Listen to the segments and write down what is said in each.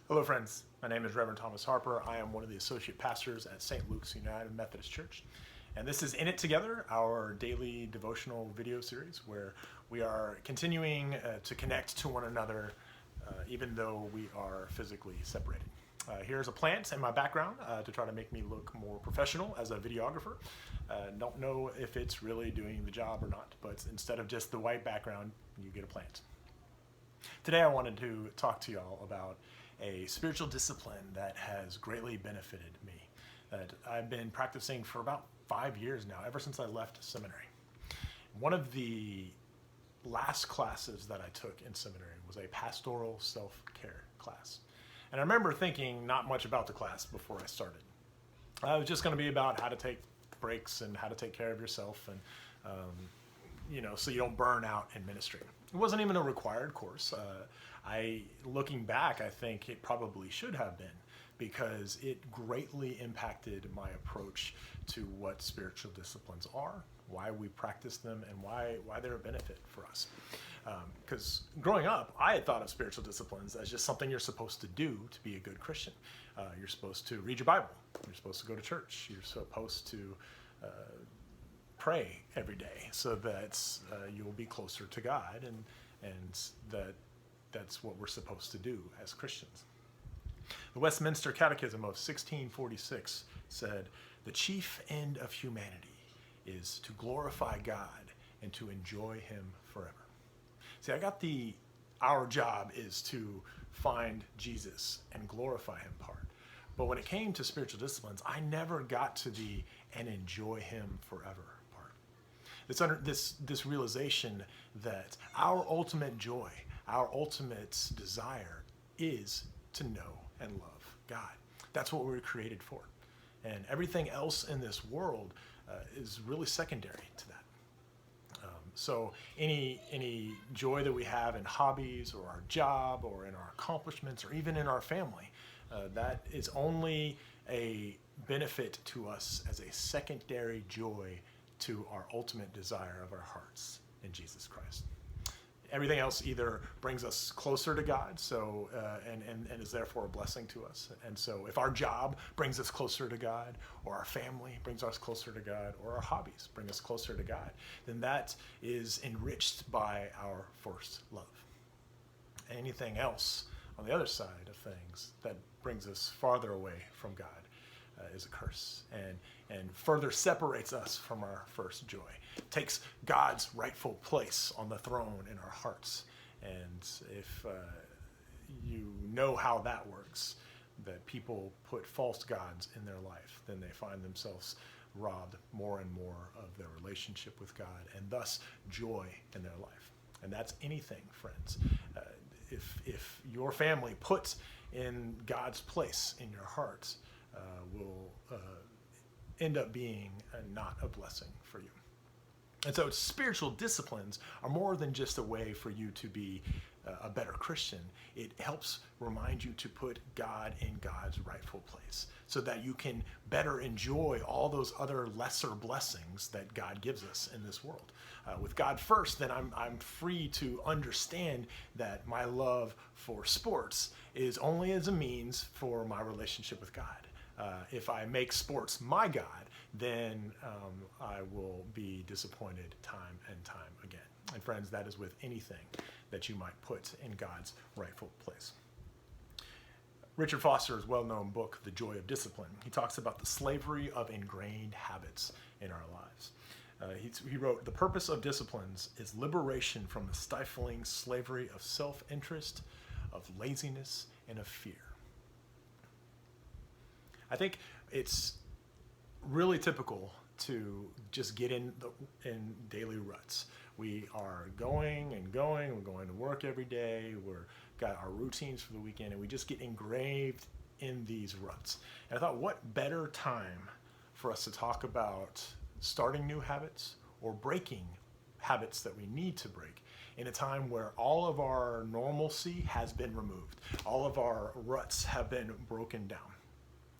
Hello friends, my name is Reverend Thomas Harper. I am one of the associate pastors at St. Luke's United Methodist Church. And this is In It Together, our daily devotional video series where we are continuing to connect to one another even though we are physically separated. Here's a plant in my background to try to make me look more professional as a videographer. Don't know if it's really doing the job or not, but instead of just the white background, you get a plant. Today I wanted to talk to y'all about a spiritual discipline that has greatly benefited me, that I've been practicing for about 5 years now, ever since I left seminary. One of the last classes that I took in seminary was a pastoral self-care class. And I remember thinking not much about the class before I started. It was just going to be about how to take breaks and how to take care of yourself and so you don't burn out in ministry. It wasn't even a required course. Looking back, I think it probably should have been, because it greatly impacted my approach to what spiritual disciplines are, why we practice them, and why they're a benefit for us. Because growing up, I had thought of spiritual disciplines as just something you're supposed to do to be a good Christian. You're supposed to read your Bible. You're supposed to go to church. You're supposed to pray every day so that you'll be closer to God, and that's what we're supposed to do as Christians. The Westminster Catechism of 1646 said, "The chief end of humanity is to glorify God and to enjoy Him forever." See, our job is to find Jesus and glorify Him part. But when it came to spiritual disciplines, I never got to the and enjoy Him forever part. It's under this realization that our ultimate joy, our ultimate desire is to know and love God. That's what we were created for. And everything else in this world is really secondary to that. So any joy that we have in hobbies or our job or in our accomplishments or even in our family, that is only a benefit to us as a secondary joy to our ultimate desire of our hearts in Jesus Christ. Everything else either brings us closer to God, and is therefore a blessing to us. And so if our job brings us closer to God, or our family brings us closer to God, or our hobbies bring us closer to God, then that is enriched by our first love. Anything else on the other side of things that brings us farther away from God is a curse and further separates us from our first joy. Takes God's rightful place on the throne in our hearts. And if you know how that works, that people put false gods in their life, then they find themselves robbed more and more of their relationship with God and thus joy in their life. And that's anything, friends. If your family puts in God's place in your heart, will end up being not a blessing for you. And so spiritual disciplines are more than just a way for you to be a better Christian. It helps remind you to put God in God's rightful place so that you can better enjoy all those other lesser blessings that God gives us in this world. With God first, then I'm free to understand that my love for sports is only as a means for my relationship with God. If I make sports my God, then I will be disappointed time and time again. And friends, that is with anything that you might put in God's rightful place. Richard Foster's well-known book, The Joy of Discipline, he talks about the slavery of ingrained habits in our lives. He wrote, "The purpose of disciplines is liberation from the stifling slavery of self-interest, of laziness, and of fear." I think it's really typical to just get in daily ruts. We are going and going, we're going to work every day, we've got our routines for the weekend, and we just get engraved in these ruts. And I thought, what better time for us to talk about starting new habits or breaking habits that we need to break in a time where all of our normalcy has been removed, all of our ruts have been broken down.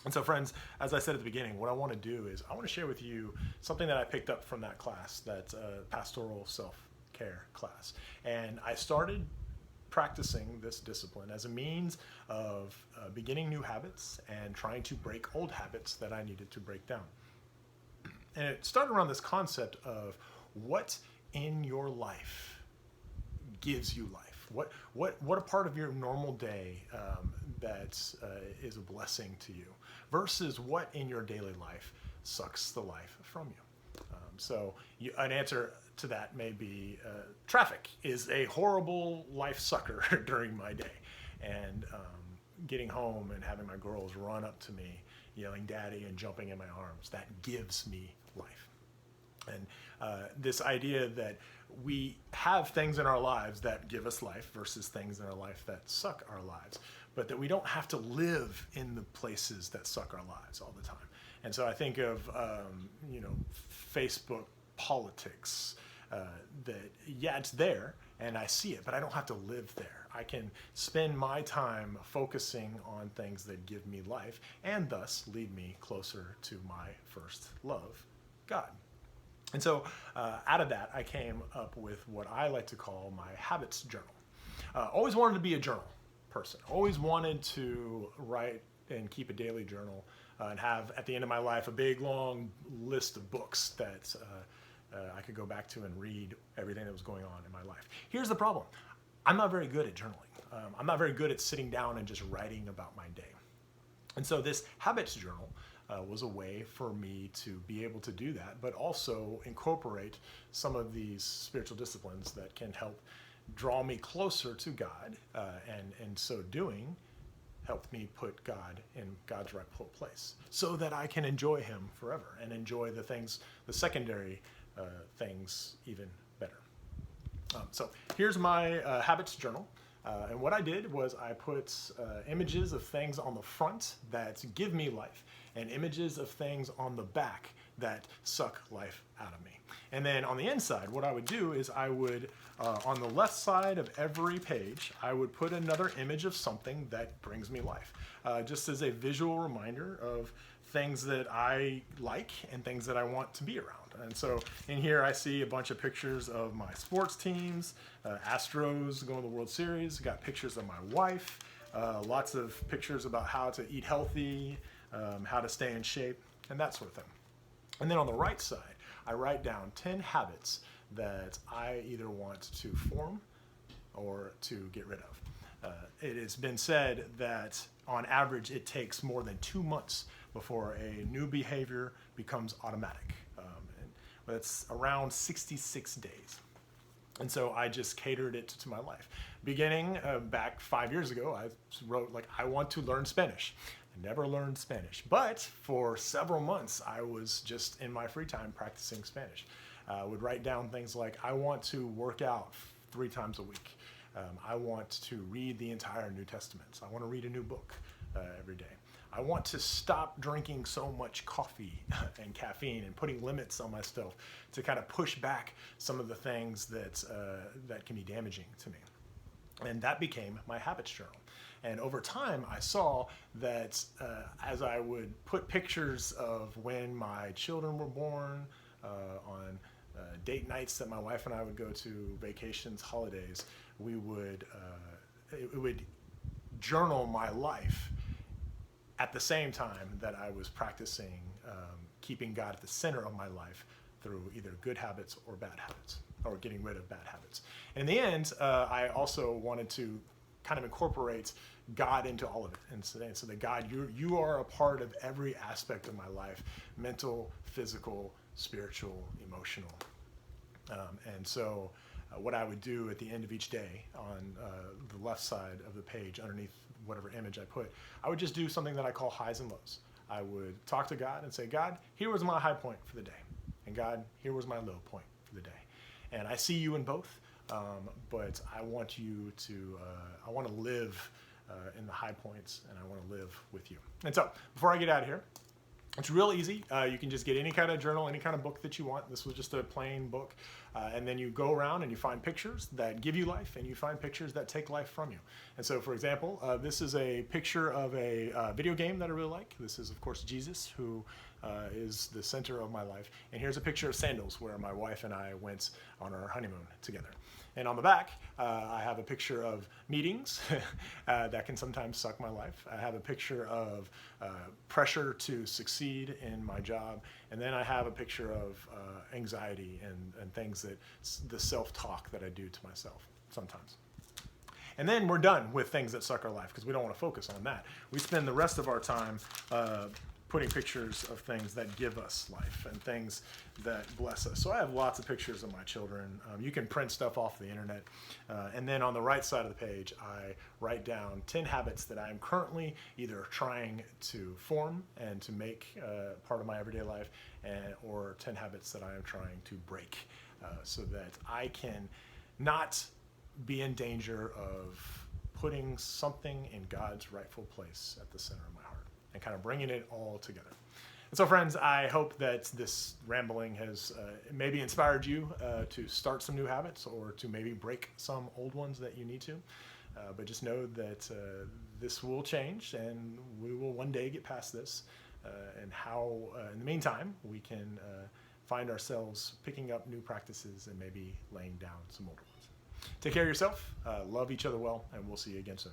And so friends, as I said at the beginning, what I want to do is I want to share with you something that I picked up from that class, that pastoral self-care class. And I started practicing this discipline as a means of beginning new habits and trying to break old habits that I needed to break down. And it started around this concept of what in your life gives you life. What a part of your normal day that is a blessing to you versus what in your daily life sucks the life from you. An answer to that may be traffic is a horrible life sucker during my day. And getting home and having my girls run up to me, yelling daddy and jumping in my arms, that gives me life. And this idea that we have things in our lives that give us life versus things in our life that suck our lives, but that we don't have to live in the places that suck our lives all the time. And so I think of, Facebook politics, that, yeah, it's there and I see it, but I don't have to live there. I can spend my time focusing on things that give me life and thus lead me closer to my first love, God. And so out of that, I came up with what I like to call my habits journal. Always wanted to be a journal person. Always wanted to write and keep a daily journal and have at the end of my life a big long list of books that I could go back to and read everything that was going on in my life. Here's the problem. I'm not very good at journaling. I'm not very good at sitting down and just writing about my day. And so this habits journal was a way for me to be able to do that, but also incorporate some of these spiritual disciplines that can help draw me closer to God, and in so doing, helped me put God in God's rightful place so that I can enjoy him forever and enjoy the things, the secondary things even better. So here's my habits journal. And what I did was I put images of things on the front that give me life and images of things on the back that suck life out of me. And then on the inside, what I would do is I would, on the left side of every page, I would put another image of something that brings me life, just as a visual reminder of things that I like and things that I want to be around. And so in here I see a bunch of pictures of my sports teams, Astros going to the World Series, got pictures of my wife, lots of pictures about how to eat healthy, how to stay in shape, and that sort of thing. And then on the right side, I write down 10 habits that I either want to form or to get rid of. It has been said that on average it takes more than 2 months before a new behavior becomes automatic. That's around 66 days. And so I just catered it to my life. Beginning back 5 years ago, I wrote, I want to learn Spanish. I never learned Spanish, but for several months, I was just in my free time practicing Spanish. I would write down things like, I want to work out 3 times a week. I want to read the entire New Testament. I want to read a new book every day. I want to stop drinking so much coffee and caffeine and putting limits on myself to kind of push back some of the things that can be damaging to me. And that became my habits journal. And over time, I saw that as I would put pictures of when my children were born, on date nights that my wife and I would go to, vacations, holidays, it would journal my life at the same time that I was practicing keeping God at the center of my life through either good habits or bad habits, or getting rid of bad habits. And in the end, I also wanted to kind of incorporate God into all of it. And so that God, you are a part of every aspect of my life, mental, physical, spiritual, emotional. And so what I would do at the end of each day on the left side of the page underneath whatever image I put, I would just do something that I call highs and lows. I would talk to God and say, God, here was my high point for the day. And God, here was my low point for the day. And I see you in both, but I want you to, I want to live in the high points, and I want to live with you. And so before I get out of here, it's real easy. You can just get any kind of journal, any kind of book that you want. This was just a plain book. And then you go around and you find pictures that give you life, and you find pictures that take life from you. And so, for example, this is a picture of a video game that I really like. This is, of course, Jesus, who is the center of my life. And here's a picture of sandals where my wife and I went on our honeymoon together. And on the back, I have a picture of meetings that can sometimes suck my life. I have a picture of pressure to succeed in my job. And then I have a picture of anxiety and things that the self-talk that I do to myself sometimes. And then we're done with things that suck our life because we don't want to focus on that. We spend the rest of our time putting pictures of things that give us life and things that bless us. So I have lots of pictures of my children. You can print stuff off the internet. And then on the right side of the page, I write down 10 habits that I'm currently either trying to form and to make part of my everyday life, or 10 habits that I am trying to break so that I can not be in danger of putting something in God's rightful place at the center of my heart and kind of bringing it all together. And so, friends, I hope that this rambling has maybe inspired you to start some new habits or to maybe break some old ones that you need to. But just know that this will change and we will one day get past this, and how, in the meantime, we can find ourselves picking up new practices and maybe laying down some older ones. Take care of yourself, love each other well, and we'll see you again soon.